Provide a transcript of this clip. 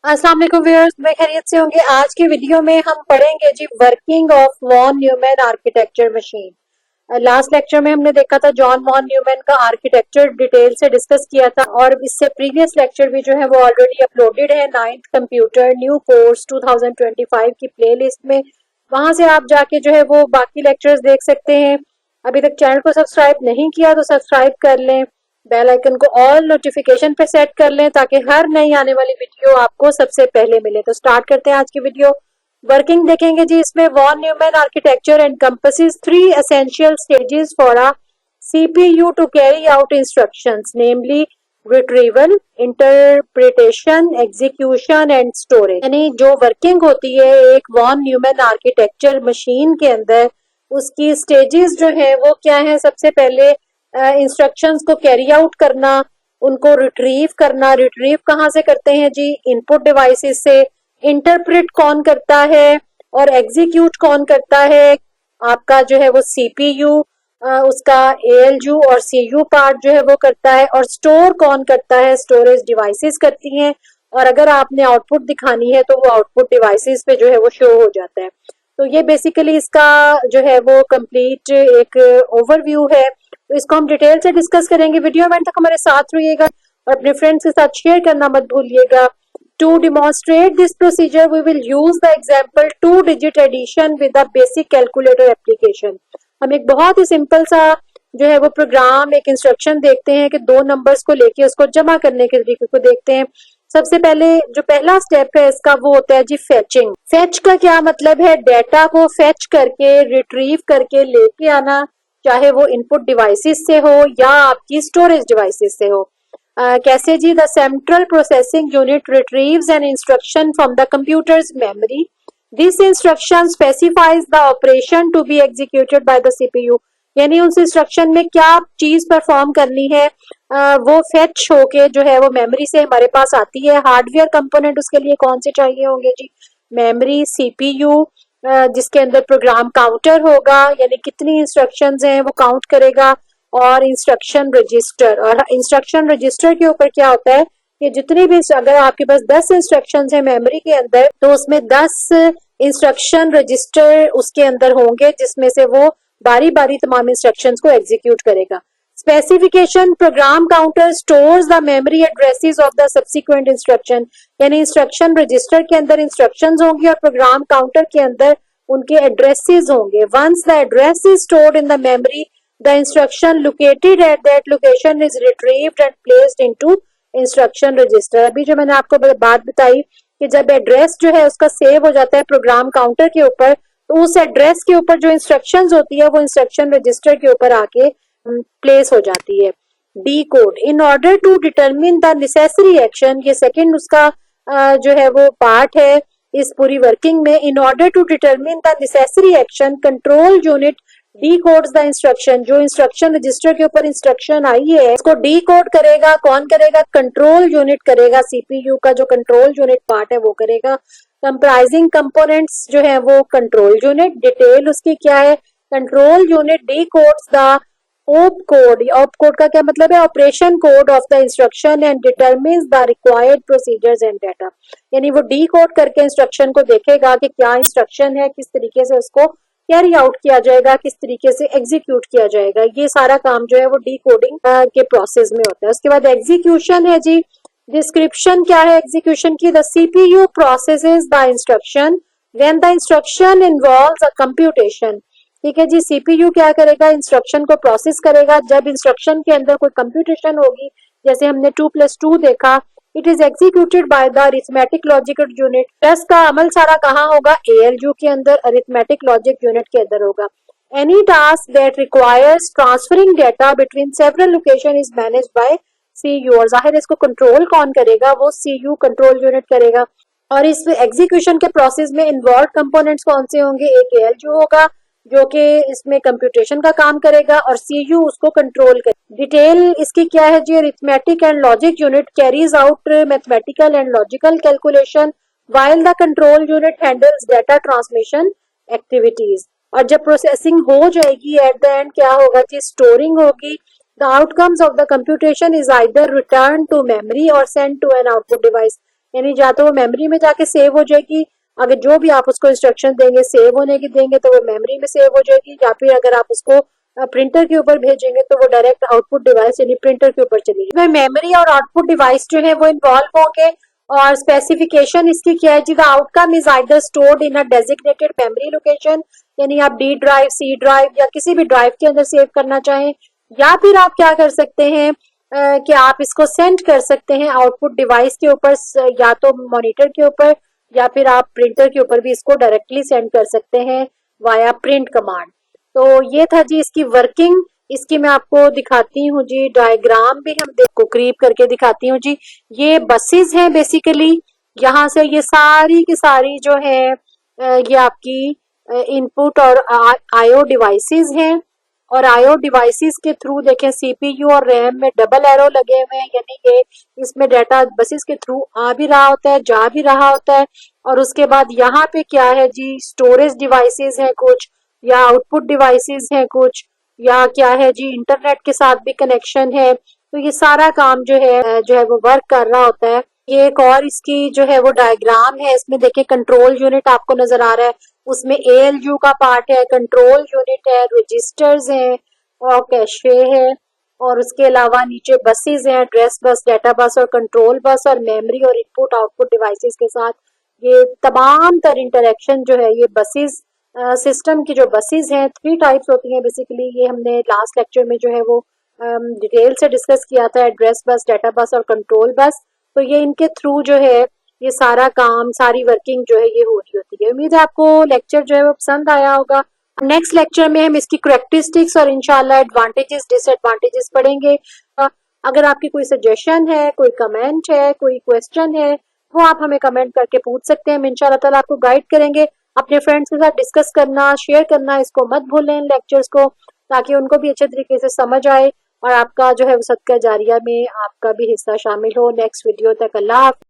अस्सलाम वालेकुम व्यूअर्स, मैं खैरियत से होंगे। आज के वीडियो में हम पढ़ेंगे जी working of von Neumann architecture machine. Last lecture में हमने देखा था जॉन वॉन न्यूमैन का आर्किटेक्चर डिटेल से डिस्कस किया था और इससे प्रीवियस लेक्चर भी जो है वो ऑलरेडी अपलोडेड है 9th कंप्यूटर न्यू कोर्स 2025 की प्लेलिस्ट में। वहां से आप जाके जो है वो बाकी लेक्चर्स देख सकते हैं। अभी तक चैनल को सब्सक्राइब नहीं किया तो सब्सक्राइब कर लें, बेल आइकन को ऑल नोटिफिकेशन पे सेट कर लें ताकि हर नई आने वाली वीडियो आपको सबसे पहले मिले। तो स्टार्ट करते हैं आज की वीडियो। वर्किंग देखेंगे जी। इसमें von Neumann architecture encompasses 3 essential stages for a CPU to carry out instructions, namely retrieval, interpretation, execution and storage। यानी जो वर्किंग होती है एक वॉन न्यूमैन आर्किटेक्चर मशीन के अंदर, उसकी स्टेजेस जो है वो क्या है। सबसे पहले इंस्ट्रक्शंस को कैरी आउट करना, उनको रिट्रीव करना। रिट्रीव कहाँ से करते हैं जी? इनपुट डिवाइसेस से। इंटरप्रेट कौन करता है और एग्जीक्यूट कौन करता है? आपका जो है वो CPU, उसका ALU और CU पार्ट जो है वो करता है। और स्टोर कौन करता है? स्टोरेज डिवाइसेस करती हैं। और अगर आपने आउटपुट दिखानी है तो वो आउटपुट डिवाइसेस पे जो है वो शो हो जाता है। तो ये बेसिकली इसका जो है वो कंप्लीट एक ओवरव्यू है। तो इसको हम डिटेल से डिस्कस करेंगे। वीडियो में तक हमारे साथ रहिएगा और अपने फ्रेंड्स के साथ शेयर करना मत भूलिएगा। To demonstrate this procedure we will use the example 2 digit addition with a basic calculator application. हम एक बहुत ही सिंपल सा जो है वो प्रोग्राम, एक इंस्ट्रक्शन देखते हैं कि 2 नंबर्स को लेके उसको जमा करने के तरीके को देखते हैं। सबसे पहले जो पहला स्टेप है इसका वो होता है जी फैचिंग। फैच का क्या मतलब है? डेटा को फैच करके रिट्रीव करके लेके आना, चाहे वो इनपुट डिवाइसेस से हो या आपकी स्टोरेज डिवाइसेस से हो। कैसे जी? The central processing unit retrieves an instruction from the computer's memory. This instruction specifies the operation to be executed by the CPU। यानी उस इंस्ट्रक्शन में क्या चीज परफॉर्म करनी है, वो फेच होके जो है वो मेमोरी से हमारे पास आती है। हार्डवेयर कंपोनेंट उसके लिए कौन से चाहिए होंगे जी? मेमोरी, CPU, जिसके अंदर प्रोग्राम काउंटर होगा, यानी कितनी इंस्ट्रक्शंस हैं वो काउंट करेगा। और इंस्ट्रक्शन रजिस्टर, और इंस्ट्रक्शन रजिस्टर के ऊपर क्या होता है कि जितनी भी, अगर आपके पास 10 इंस्ट्रक्शंस हैं मेमोरी के अंदर तो उसमें 10 इंस्ट्रक्शन रजिस्टर उसके अंदर होंगे जिसमें से वो बारी बारी तमाम इंस्ट्रक्शंस को एग्जीक्यूट करेगा। Specification, program counter stores the memory addresses of the subsequent instruction. यानी इंस्ट्रक्शन रजिस्टर के अंदर इंस्ट्रक्शंस होंगी और प्रोग्राम काउंटर के अंदर उनके एड्रेसेस होंगे। Once the address is stored in the memory, the instruction located at that location is retrieved and placed into instruction register. अभी जो मैंने आपको बात बताई कि जब एड्रेस जो है उसका सेव हो जाता है प्रोग्राम काउंटर के ऊपर, तो उस एड्रेस के ऊपर जो इंस्ट्रक्शंस होती है वो इंस्ट्रक्शन रजिस्टर के ऊपर आके प्लेस हो जाती है। Decode, in order to determine the necessary action, ये सेकंड उसका जो है वो पार्ट है इस पूरी वर्किंग में। In order to determine the necessary action, control unit decodes the instruction. जो इंस्ट्रक्शन रजिस्टर के ऊपर इंस्ट्रक्शन आई है इसको डी कोड करेगा। कौन करेगा? कंट्रोल यूनिट करेगा। CPU का जो कंट्रोल यूनिट पार्ट है वो करेगा। कंप्राइजिंग कंपोनेंट्स जो है वो कंट्रोल यूनिट, डिटेल उसकी क्या है? Control unit decodes the op code. Op code का क्या मतलब है? Operation code of the instruction and determines the required procedures and data. यानी वो डी कोड करके इंस्ट्रक्शन को देखेगा कि क्या इंस्ट्रक्शन है, किस तरीके से उसको कैरी आउट किया जाएगा, किस तरीके से एग्जीक्यूट किया जाएगा। ये सारा काम जो है वो डी कोडिंग के प्रोसेस में होता है। उसके बाद एग्जीक्यूशन है जी। डिस्क्रिप्शन क्या है एग्जीक्यूशन की? The CPU processes the instruction when the instruction involves a computation. ठीक है जी। CPU क्या करेगा? इंस्ट्रक्शन को प्रोसेस करेगा जब इंस्ट्रक्शन के अंदर कोई कंप्यूटेशन होगी। जैसे हमने 2+2 देखा। It is executed by the arithmetic logic unit. Plus का अमल सारा कहाँ होगा? ALU के अंदर, अरिथमेटिक लॉजिक यूनिट के अंदर होगा। Any task that requires transferring data between several location is managed by CU। और जाहिर है इसको कंट्रोल कौन करेगा? वो CU कंट्रोल यूनिट करेगा। और इस एग्जीक्यूशन के प्रोसेस में इन्वॉल्व कंपोनेंट्स कौन से होंगे? एक ALU होगा जो कि इसमें कंप्यूटेशन का काम करेगा और CPU उसको कंट्रोल करेगा। डिटेल इसकी क्या है जी? Arithmetic and logic unit carries out mathematical and logical calculation while the control unit handles data transmission activities. और जब प्रोसेसिंग हो जाएगी एट द एंड क्या होगा जी? स्टोरिंग होगी। The outcomes of the computation is either return to memory और send to an output device. यानी या तो वो मेमोरी में जाके सेव हो जाएगी, अगर जो भी आप उसको इंस्ट्रक्शन देंगे सेव होने की देंगे तो वो मेमोरी में सेव हो जाएगी, या फिर अगर आप उसको प्रिंटर के ऊपर भेजेंगे तो वो डायरेक्ट आउटपुट डिवाइस यानी प्रिंटर के ऊपर चली जाएगी। मेमोरी और आउटपुट डिवाइस जो है वो इन्वॉल्व होंगे, और स्पेसिफिकेशन इसकी क्या है जी, the outcome is either stored in a designated memory location, यानी आप डी ड्राइव, सी ड्राइव या किसी भी ड्राइव के अंदर सेव करना चाहें, या फिर आप क्या कर सकते हैं कि आप इसको सेंड कर सकते हैं आउटपुट डिवाइस के ऊपर, या तो मॉनिटर के ऊपर या फिर आप प्रिंटर के ऊपर भी इसको डायरेक्टली सेंड कर सकते हैं वाया प्रिंट कमांड। तो ये था जी इसकी वर्किंग। इसकी मैं आपको दिखाती हूँ जी, डायग्राम भी हम देखो करीब करके दिखाती हूँ जी। ये बसेस हैं बेसिकली, यहाँ से ये सारी की सारी जो है ये आपकी इनपुट और आईओ डिवाइसेस हैं, और आईओ डिवाइसेस के थ्रू देखें सीपीयू और रैम में डबल एरो लगे हुए हैं, यानी कि इसमें डाटा बसेस के थ्रू आ भी रहा होता है, जा भी रहा होता है। और उसके बाद यहाँ पे क्या है जी, स्टोरेज डिवाइसेस हैं कुछ, या आउटपुट डिवाइसेस हैं कुछ, या क्या है जी इंटरनेट के साथ भी कनेक्शन है। तो ये सारा काम जो है वो वर्क कर रहा होता है। ये एक और इसकी जो है वो डायग्राम है, इसमें देखिए कंट्रोल यूनिट आपको नजर आ रहा है, उसमें एएलयू का पार्ट है, कंट्रोल यूनिट है, रजिस्टर्स हैं और कैशे है, और उसके अलावा नीचे बसेस हैं, एड्रेस बस, डाटा बस और कंट्रोल बस, और मेमोरी और इनपुट आउटपुट डिवाइसेस के साथ ये तमाम तर इंटरेक्शन जो है ये बसेस सिस्टम की जो बसेस हैं, 3 टाइप्स होती हैं बेसिकली। ये हमने लास्ट लेक्चर में जो है वो डिटेल से डिस्कस किया था, एड्रेस बस, डाटा बस और कंट्रोल बस। तो ये इनके थ्रू जो है ये सारा काम, सारी वर्किंग जो है ये हो रही होती है। उम्मीद है आपको लेक्चर जो है वो पसंद आया होगा। नेक्स्ट लेक्चर में हम इसकी करेक्टरिस्टिक्स और इंशाल्लाह एडवांटेजेस डिसएडवांटेजेस पढ़ेंगे। अगर आपकी कोई सजेशन है, कोई कमेंट है, कोई क्वेश्चन है, वो आप हमें कमेंट करके पूछ सकते हैं। हम इंशाल्लाह ताला आपको गाइड करेंगे। अपने फ्रेंड्स के साथ डिस्कस करना, शेयर करना इसको मत भूलें लेक्चर्स को, ताकि उनको भी अच्छे तरीके से समझ आए और आपका जो है वो सदका जारिया में आपका भी हिस्सा शामिल हो। नेक्स्ट वीडियो तक अल्लाह हाफ़िज़।